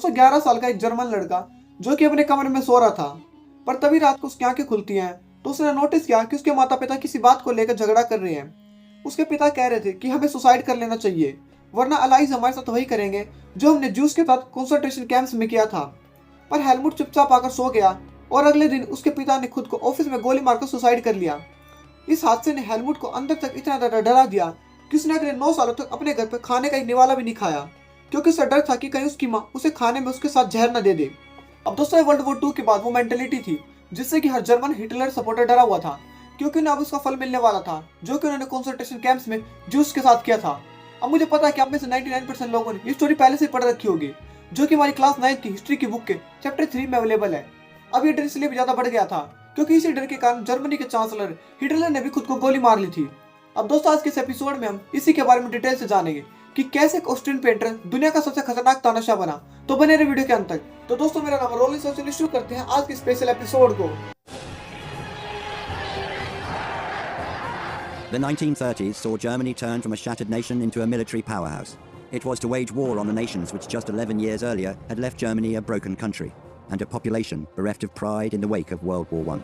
दोस्तों 11 साल का एक जर्मन लड़का जो कि अपने कमरे में सो रहा था, पर तभी रात को उसकी आंखें खुलती हैं तो उसने नोटिस किया कि उसके माता पिता किसी बात को लेकर झगड़ा कर रहे हैं। उसके पिता कह रहे थे कि हमें सुसाइड कर लेना चाहिए, वरना अलाइज हमारे साथ वही करेंगे जो हमने जूस के साथ कंसंट्रेशन कैंप्स में किया था। पर हेलमुट चुपचाप आकर सो गया और अगले दिन उसके पिता ने खुद को ऑफिस में गोली मारकर सुसाइड कर लिया। इस हादसे ने हेलमुट को अंदर तक इतना ज्यादा डरा दिया कि उसने अगले 9 सालों तक अपने घर पर खाने का एक निवाला भी नहीं खाया, क्योंकि उसे डर था कि कहीं उसकी माँ उसे खाने में उसके साथ जहर न दे दे। अब दोस्तों वर्ल्ड वॉर 2 के बाद वो मेंटेलिटी थी जिससे कि हर जर्मन हिटलर सपोर्टर डरा हुआ था, क्योंकि उन्हें अब उसका फल मिलने वाला था जो कि उन्होंने कंसंट्रेशन कैंप्स में जूस के साथ किया था। अब मुझे पता है कि आप में से 99% लोगों ने ये स्टोरी पहले से पढ़ रखी होगी, जो कि हमारी क्लास 9 की हिस्ट्री की बुक के चैप्टर 3 में अवेलेबल है। अब ये डर इसलिए भी ज्यादा बढ़ गया था क्योंकि इसी डर के कारण जर्मनी के चांसलर हिटलर ने भी खुद को गोली मार ली थी। अब दोस्तों आज के इस एपिसोड में हम इसी के बारे में डिटेल से जानेंगे कि कैसे एक ऑस्ट्रियन पेंटर दुनिया का सबसे खतरनाक तानाशाह बना। तो बने रहे वीडियो के अंत तक। तो दोस्तों मेरा नाम रोलिंग सर, चलिए शुरू करते हैं आज के स्पेशल एपिसोड को। The 1930s saw Germany turn from a shattered nation into a military powerhouse. It was to wage war on the nations which just 11 years earlier had left Germany a broken country, and a population bereft of pride in the wake of World War I.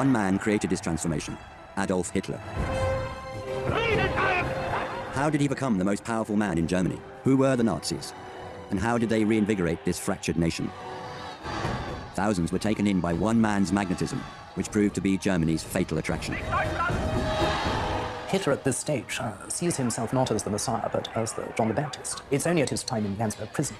One man created this transformation, Adolf Hitler. How did he become the most powerful man in Germany? Who were the Nazis? And how did they reinvigorate this fractured nation? Thousands were taken in by one man's magnetism, which proved to be Germany's fatal attraction. Hitler at this stage sees himself not as the Messiah, but as the John the Baptist. It's only at his time in Landsberg prison.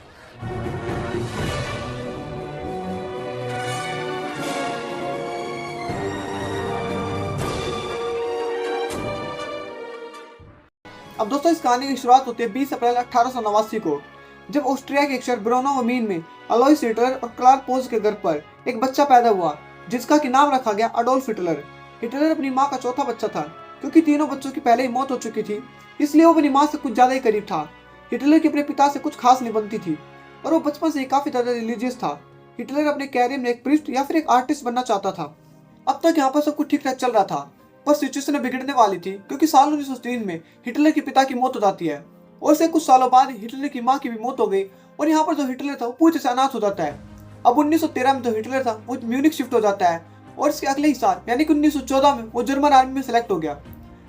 अब दोस्तों इस कहानी की शुरुआत होती है 20 अप्रैल 1889 को, जब ऑस्ट्रिया के एक शहर ब्रोनोवमीन में अलोइस हिटलर और क्लार पोज के घर पर एक बच्चा पैदा हुआ जिसका कि नाम रखा गया अडोल्फ हिटलर। हिटलर अपनी मां का चौथा बच्चा था, क्योंकि तीनों बच्चों की पहले ही मौत हो चुकी थी, इसलिए वो अपनी मां से कुछ ज्यादा ही करीब था। हिटलर की अपने पिता से कुछ खास नहीं बनती थी और वो बचपन से ही काफी ज्यादा रिलीजियस था। हिटलर अपने कैरियर में एक प्रीस्ट या फिर एक आर्टिस्ट बनना चाहता था। अब तक यहाँ पर सब कुछ ठीक ठाक चल रहा था, पर सिचुएशन बिगड़ने वाली थी क्योंकि साल 1903 में हिटलर के पिता की मौत हो जाती है और इससे कुछ सालों बाद हिटलर की मां की भी मौत हो गई और यहाँ पर जो हिटलर था वो पूरी तरह से अनाथ हो जाता है। अब 1913 में जो हिटलर था वो म्यूनिक शिफ्ट हो जाता है और इसके अगले ही साल यानी कि 1914 में वो जर्मन आर्मी में सिलेक्ट हो गया।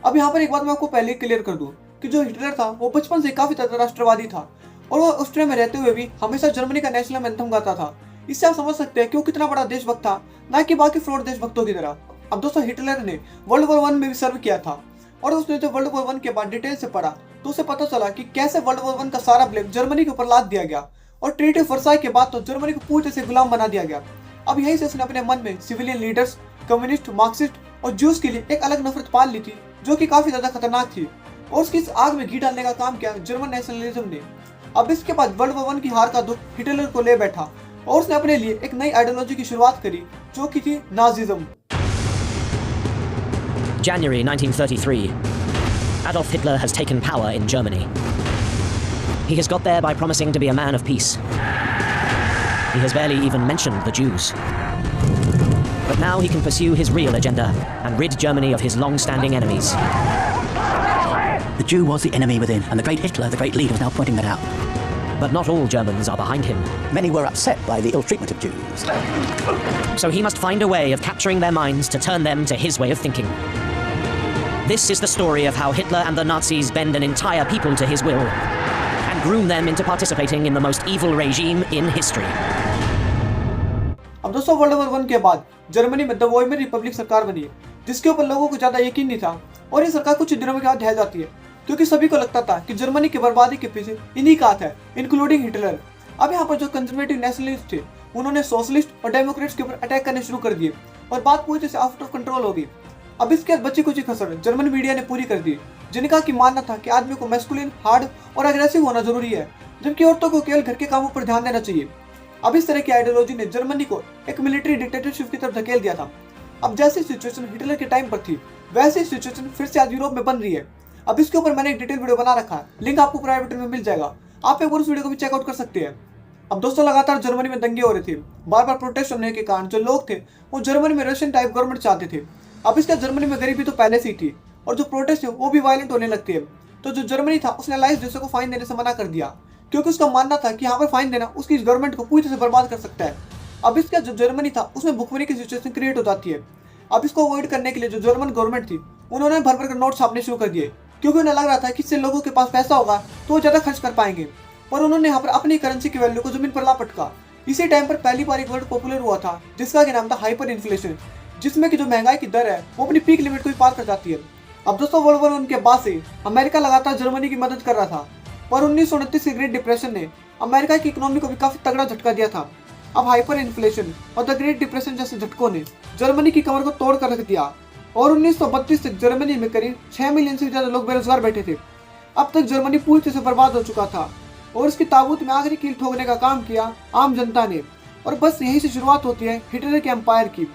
अब यहाँ पर एक बात मैं आपको पहले क्लियर कर दूं कि जो हिटलर था वो बचपन से काफी ज्यादा राष्ट्रवादी था और वो ऑस्ट्रिया में रहते हुए भी हमेशा जर्मनी का नेशनल एंथम गाता था। इससे आप समझ सकते हैं कि वो कितना बड़ा देशभक्त था, ना कि बाकी फ्रॉड देशभक्तों की तरह। अब दोस्तों हिटलर ने वर्ल्ड वॉर 1 में भी सर्व किया था और उसने जब वर्ल्ड वॉर 1 के बाद डिटेल से पढ़ा तो उसे पता चला कि कैसे वर्ल्ड वॉर 1 का सारा ब्लेम जर्मनी के ऊपर लाद दिया गया और ट्रीटी ऑफ वर्साई के बाद तो जर्मनी को पूरी तरह से गुलाम बना दिया गया। अब यहीं से उसने अपने मन में सिविलियन लीडर्स, कम्युनिस्ट, मार्क्सिस्ट और ज्यूज के लिए एक अलग नफरत पाल ली थी जो कि काफी ज्यादा खतरनाक थी और उसकी इस आग में घी डालने का काम किया जर्मन नेशनलिज्म ने। अब इसके बाद वर्ल्ड वॉर 1 की हार का दुख हिटलर को ले बैठा और उसने अपने लिए एक नई आइडियोलॉजी की शुरुआत करी जो कि थी Nazism. January 1933. Adolf Hitler has taken power in Germany. He has got there by promising to be a man of peace. He has barely even mentioned the Jews. But now he can pursue his real agenda and rid Germany of his long-standing enemies. The Jew was the enemy within, and the great Hitler, the great leader, was now pointing that out. But not all Germans are behind him. Many were upset by the ill treatment of Jews. So he must find a way of capturing their minds to turn them to his way of thinking. This is the story of how Hitler and the Nazis bend an entire people to his will and groom them into participating in the most evil regime in history. अब दोस्तों world war 1 के बाद Germany में the वेइमर Republic सरकार बनी जिसके ऊपर लोगों को ज्यादा यकीन नहीं था और ये सरकार कुछ दिनों के बाद ढह जाती है क्योंकि सभी को लगता था कि जर्मनी की बर्बादी के पीछे इन्हीं का हाथ है, इंक्लूडिंग हिटलर। अब यहाँ पर जो कंजर्वेटिव नेशनलिस्ट थे उन्होंने सोशलिस्ट और डेमोक्रेट्स के ऊपर अटैक करने शुरू कर दिए और बात पूरी तरह से आउट ऑफ कंट्रोल हो गई। अब इसके बाद बची कुछ खसर जर्मन मीडिया ने पूरी कर दी जिनका की मानना था कि आदमी को मैस्कुलिन, हार्ड और अग्रेसिव होना जरूरी है, जबकि औरतों को केवल घर के कामों पर ध्यान देना चाहिए। अब इस तरह की आइडियोलॉजी ने जर्मनी को एक मिलिट्री डिक्टेटरशिप की तरफ धकेल दिया था। अब जैसी सिचुएशन हिटलर के टाइम पर थी वैसी सिचुएशन फिर से आज यूरोप में बन रही है। अब इसके ऊपर मैंने एक डिटेल वीडियो बना रखा है, लिंक आपको प्राइवेट में मिल जाएगा, आप एक बार उस वीडियो को भी चेकआउट कर सकते हैं। अब दोस्तों लगातार जर्मनी में दंगे हो रहे थे, बार बार प्रोटेस्ट होने के कारण जो लोग थे वो जर्मनी में रशियन टाइप गवर्नमेंट चाहते थे। अब इसका जर्मनी में गरीबी तो पहले से ही थी और जो प्रोटेस्ट है वो भी वायलेंट होने लगती है। तो जो जर्मनी था उसने अलाइज देशों को फाइन देने से मना कर दिया क्योंकि उसका मानना था कि यहाँ पर फाइन देना उसकी गवर्नमेंट को पूरी तरह से बर्बाद कर सकता है। अब इसका जो जर्मनी था उसमें भुखमरी की सिचुएशन क्रिएट हो जाती है। अब इसको अवॉइड करने के लिए जो जर्मन गवर्नमेंट थी उन्होंने भर भर कर नोट छापने शुरू कर दिए, क्योंकि उन्हें लग रहा था कि इससे लोगों के पास पैसा होगा तो वो ज़्यादा खर्च कर पाएंगे। पर उन्होंने यहाँ पर अपनी करेंसी की वैल्यू को जमीन पर ला पटका। इसी टाइम पर पहली बार एक वर्ड पॉपुलर हुआ था जिसका कि नाम था हाइपर इन्फ्लेशन, जिसमें कि जो महंगाई की दर है वो अपनी पीक लिमिट को भी पार कर जाती है। अब दोस्तों वर्ल्ड वॉर उनके बाद से अमेरिका लगातार जर्मनी की मदद कर रहा था, पर 1929 के ग्रेट डिप्रेशन ने अमेरिका की इकोनॉमी को भी काफी तगड़ा झटका दिया था। अब हाइपर इन्फ्लेशन और द ग्रेट डिप्रेशन जैसे झटकों ने जर्मनी की कमर को तोड़ कर रख दिया और 1932 तक जर्मनी में करीब 6 मिलियन से ज्यादा लोग बेरोजगार बैठे थे। अब तक जर्मनी पूरी तरह से बर्बाद हो चुका था और इसकी ताबूत में आखिरी कील ठोकने का काम किया आम जनता ने। और बस यहीं से शुरुआत होती है हिटलर के एम्पायर की।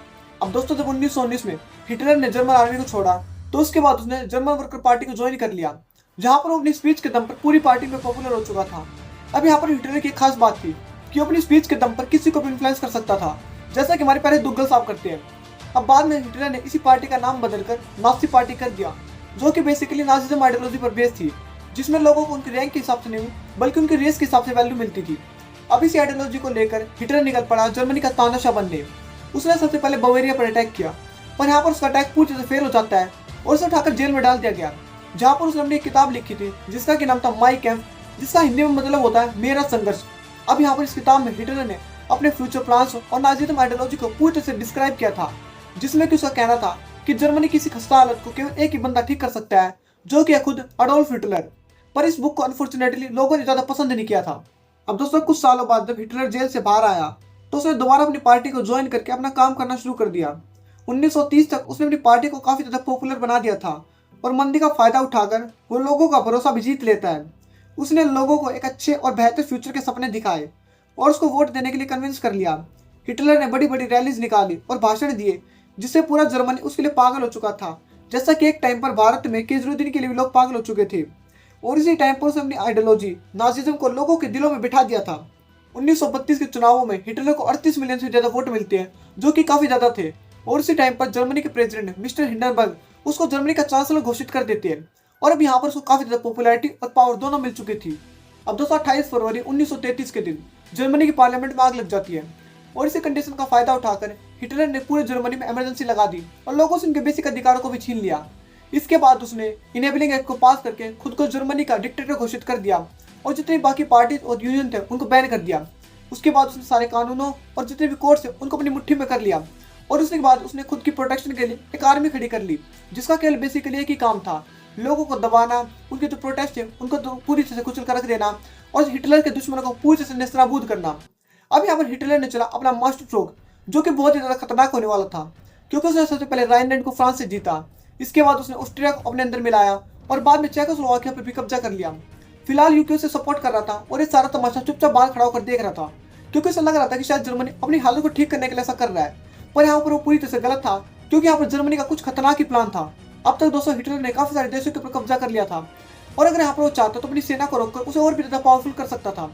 अब दोस्तों जब 1919 में हिटलर ने जर्मन आर्मी को छोड़ा तो उसके बाद उसने जर्मन वर्कर पार्टी को ज्वाइन कर लिया, जहां पर वो अपनी स्पीच के दम पर पूरी पार्टी में पॉपुलर हो चुका था। अब यहाँ पर हिटलर की एक खास बात थी कि वो अपनी स्पीच के दम पर किसी को भी इन्फ्लुएंस कर सकता था, जैसा कि हमारे पहले दुग्गल साहब करते हैं। अब बाद में हिटलर ने इसी पार्टी का नाम बदलकर नाजी पार्टी कर दिया, जो कि बेसिकली नाजिज्म आइडियोलॉजी पर बेस्ड थी, जिसमें लोगों को उनकी रैंक के हिसाब से नहीं बल्कि उनकी रेस के हिसाब से वैल्यू मिलती थी। अब इसी आइडियोलॉजी को लेकर हिटलर निकल पड़ा जर्मनी का तानाशाह बनने। उसने सबसे पहले बवेरिया पर अटैक किया, पर यहाँ पर उसका अटैक पूरी तरह से फेल हो जाता है और उसे उठाकर जेल में डाल दिया गया, जहाँ पर उसने अपनी एक किताब लिखी थी जिसका कि नाम था माई कैंप, जिसका हिंदी में मतलब होता है मेरा संघर्ष। अब यहाँ पर इस किताब में हिटलर ने अपने फ्यूचर प्लान्स और नाजिज्म आइडियोलॉजी को पूरी तरह से डिस्क्राइब किया था, जिसमें कि उसका कहना था कि जर्मनी की खस्ता हालत को केवल एक ही बंदा ठीक कर सकता है, जो कि है खुद अडोल्फ हिटलर। पर इस बुक को अनफॉर्चुनेटली लोगों ने ज्यादा पसंद नहीं किया था। अब दोस्तों कुछ सालों बाद जब हिटलर जेल से बाहर आया तो उसने दोबारा अपनी पार्टी को ज्वाइन करके अपना काम करना शुरू कर दिया। 1930 तक उसने अपनी पार्टी को काफी ज्यादा पॉपुलर बना दिया था और मंदी का फायदा उठाकर वो लोगों का भरोसा भी जीत लेता है। उसने लोगों को एक अच्छे और बेहतर फ्यूचर के सपने दिखाए और उसको वोट देने के लिए कन्विंस कर लिया। हिटलर ने बड़ी बड़ी रैलीज निकाली और भाषण दिए, जिससे पूरा जर्मनी उसके लिए पागल हो चुका था, जैसा कि एक टाइम पर भारत में केजरीवाल के लिए भी लोग पागल हो चुके थे। और इसी टाइम पर उसने अपनी आइडियोलॉजी नाजिज्म को लोगों के दिलों में बिठा दिया था। 1932 के चुनावों में हिटलर को 38 मिलियन से ज्यादा वोट मिलते हैं, जो कि काफी ज्यादा थे। और इसी टाइम पर जर्मनी के प्रेसिडेंट मिस्टर हिंडनबर्ग उसको जर्मनी का चांसलर घोषित कर देते हैं और अब यहाँ पर उसको काफी ज्यादा पॉपुलैरिटी और पावर दोनों मिल चुकी थी। अब दोस्तों 28 फरवरी 1933 के दिन जर्मनी की पार्लियामेंट में आग लग जाती है और इसी कंडीशन का फायदा उठाकर हिटलर ने पूरे जर्मनी में इमरजेंसी लगा दी और लोगों से उनके बेसिक अधिकारों को भी छीन लिया। इसके बाद उसने इनेबलिंग एक्ट को पास करके खुद को जर्मनी का डिक्टेटर घोषित कर दिया और जितनी बाकी पार्टी और यूनियन थे उनको बैन कर दिया। उसके बाद उसने सारे कानूनों और जितने भी कोर्ट्स थे उनको अपनी मुट्ठी में कर लिया और उसके बाद उसने खुद की प्रोटेक्शन के लिए एक आर्मी खड़ी कर ली, जिसका केवल बेसिकली एक ही काम था, लोगों को दबाना, उनके जो प्रोटेस्ट है उनको तो पूरी तरह से कुचल कर रख देना और हिटलर के दुश्मनों को पूरी तरह से नेस्तनाबूद करना। अब यहाँ पर हिटलर ने चला अपना मास्टर स्ट्रोक, जो कि बहुत ही ज़्यादा खतरनाक होने वाला था, क्योंकि उसने सबसे पहले राइनलैंड को फ्रांस से जीता। इसके बाद उसने ऑस्ट्रिया को अपने अंदर मिलाया और बाद में चेकोस्लोवाकिया पर भी कब्जा कर लिया। फिलहाल यूके से सपोर्ट कर रहा था और ये सारा तमाशा चुपचाप बाहर खड़ा होकर देख रहा था, क्योंकि उसे लग रहा था कि शायद जर्मनी अपनी हालत को ठीक करने के लिए ऐसा कर रहा है। पर यहाँ पर वो पूरी तरह से गलत था, क्योंकि यहाँ पर जर्मनी का कुछ खतरनाक ही प्लान था। अब तक दोस्तों हिटलर ने काफी सारे देशों के ऊपर कब्जा कर लिया था और अगर यहाँ पर वो चाहता तो अपनी सेना को रोककर उसे और भी ज्यादा पावरफुल कर सकता था।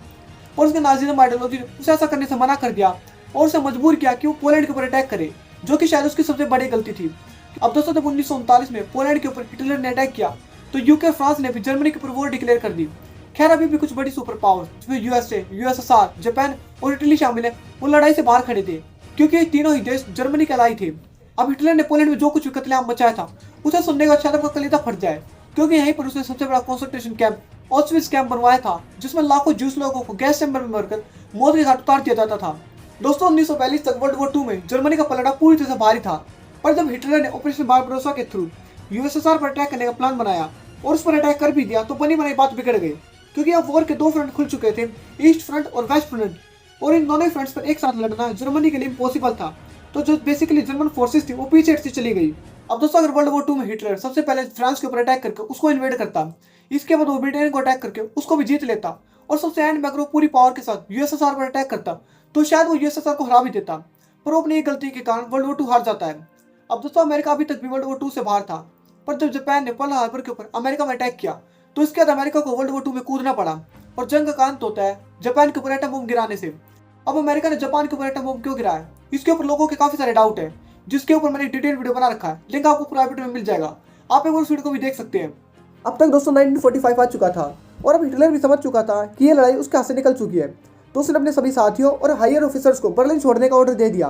और उसके नाजिज्म आइडियोलॉजी ने उसे ऐसा करने से मना कर दिया और उसे मजबूर किया कि वो पोलैंड के ऊपर अटैक करे, जो कि शायद उसकी सबसे बड़ी गलती थी। अब दोस्तों जब 1939 में पोलैंड के ऊपर हिटलर ने अटैक किया तो यूके फ्रांस ने भी जर्मनी के ऊपर वॉर डिक्लेयर कर दी। खैर अभी भी कुछ बड़ी सुपर पावर जिसमें यूएसए, यूएसएसआर, जापान और इटली शामिल है, वो लड़ाई से बाहर खड़े थे, क्योंकि ये तीनों ही देश जर्मनी के अलाई थे। अब हिटलर ने पोलैंड में जो कुछ भी कत्लेआम मचाया था उसे सुनने का शायद आपका कलेजा फट जाए, क्योंकि यहीं पर उसने सबसे बड़ा कॉन्सेंट्रेशन कैंप ऑस्विट्ज कैंप बनवाया था, जिसमें लाखों जूस लोगों को गैस चैम्बर में मरकर मौत के घाट उतार दिया जाता था। दोस्तों 1942 तक वर्ल्ड वॉर 2 में जर्मनी का पलड़ा पूरी तरह से भारी था, पर जब हिटलर ने ऑपरेशन बारबरोसा के थ्रू यूएसएसआर पर अटैक करने का प्लान बनाया और उस पर अटैक कर भी दिया तो बनी बनाई बात बिगड़ गई, क्योंकि अब वॉर के दो फ्रंट खुल चुके थे, ईस्ट फ्रंट और वेस्ट फ्रंट, और इन दोनों फ्रंट्स पर एक साथ लड़ना जर्मनी के लिए इम्पॉसिबल था। तो जो बेसिकली जर्मन फोर्सेस थी वो पीछे हट से चली गई। अब दोस्तों अगर वर्ल्ड वॉर 2 में हिटलर सबसे पहले फ्रांस के ऊपर अटैक करके उसको इन्वेड करता, इसके बाद वो ब्रिटेन को अटैक करके उसको भी जीत लेता और सबसे एंड में अगर वो पूरी पावर के साथ यूएसएसआर पर अटैक करता तो शायद वो यूएसएसआर को हरा भी देता, पर वो अपनी एक गलती के कारण वर्ल्ड वॉर 2 हार जाता है। अब दोस्तों अमेरिका अभी तक भी वर्ल्ड वॉर 2 से बाहर था, पर जब जापान ने पर्ल हार्बर के ऊपर अमेरिका में अटैक किया तो इसके बाद अमेरिका को वर्ल्ड वॉर 2 में कूदना पड़ा और जंग का अंत होता है जापान के ऊपर एटम बम गिराने से। अब अमेरिका ने जापान के ऊपर एटम बम क्यों गिराया, इसके ऊपर लोगों के काफी सारे डाउट है, जिसके ऊपर मैंने डिटेल वीडियो बना रखा है, लिंक आपको प्राइवेट में मिल जाएगा, आप एक बार उस वीडियो को भी देख सकते हैं। अब तक दोस्तों 1945 आ चुका था और अब हिटलर भी समझ चुका था कि ये लड़ाई उसके हाथ से निकल चुकी है, तो उसने अपने सभी साथियों और हायर ऑफिसर्स को बर्लिन छोड़ने का ऑर्डर दे दिया।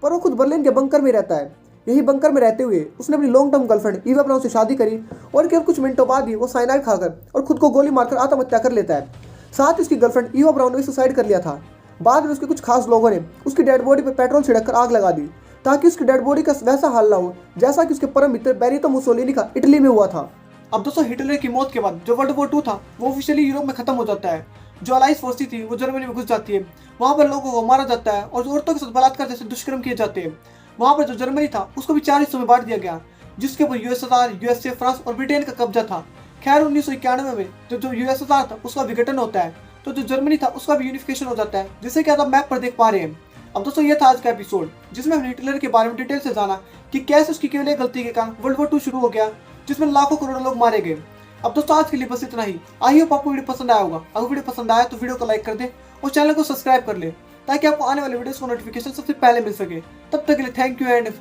पर वो खुद बर्लिन के बंकर में रहता है। यही बंकर में रहते हुए उसने अपनी long term girlfriend Eva brown से शादी करी और केवल कुछ मिनटों बाद ही वो साइनाइड खाकर और खुद को गोली मारकर आत्महत्या कर लेता है। साथ ही उसकी गर्लफ्रेंड ईवा ब्राउन ने भी सुसाइड कर लिया था। बाद में उसके कुछ खास लोगों ने उसकी डेड बॉडी पर पेट्रोल छिड़ककर आग लगा दी ताकि उसकी डेड बॉडी का वैसा हाल ना हो जैसा कि उसके परम मित्र बेनितो मुसोलिनी का इटली में हुआ था। अब दोस्तों हिटलर की मौत के बाद जो वर्ल्ड वॉर 2 था वो ऑफिशियली यूरोप में खत्म हो जाता है। जो अलाइज फोर्सेस थी वो जर्मनी में घुस जाती है। वहाँ पर लोगों को मारा जाता है और औरतों के साथ बलात्कार जैसे दुष्कर्म किए जाते हैं। वहाँ पर जो जर्मनी था उसको भी 4 हिस्सों में बांट दिया गया, जिसके ऊपर यूएसएसआर, यूएसए, फ्रांस और ब्रिटेन का कब्जा था। खैर 1991 में जो यूएसएसआर था उसका विघटन होता है, तो जो जर्मनी था उसका भी यूनिफिकेशन हो जाता है, जिसे कि आप मैप पर देख पा रहे हैं। अब दोस्तों ये था आज का एपिसोड, जिसमें हमने हिटलर के बारे में डिटेल से जाना कि कैसे उसकी केवल एक गलती के कारण वर्ल्ड वॉर 2 शुरू हो गया, जिसमें लाखों करोड़ों लोग मारे गए। अब दोस्तों आज के लिए बस इतना ही। आई होप आपको वीडियो पसंद आया होगा। अगर वीडियो पसंद आया तो वीडियो को लाइक कर दे और चैनल को सब्सक्राइब कर ले, ताकि आपको आने वाले वीडियोस को नोटिफिकेशन सबसे पहले मिल सके। तब तक के लिए thank you and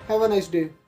have a nice day.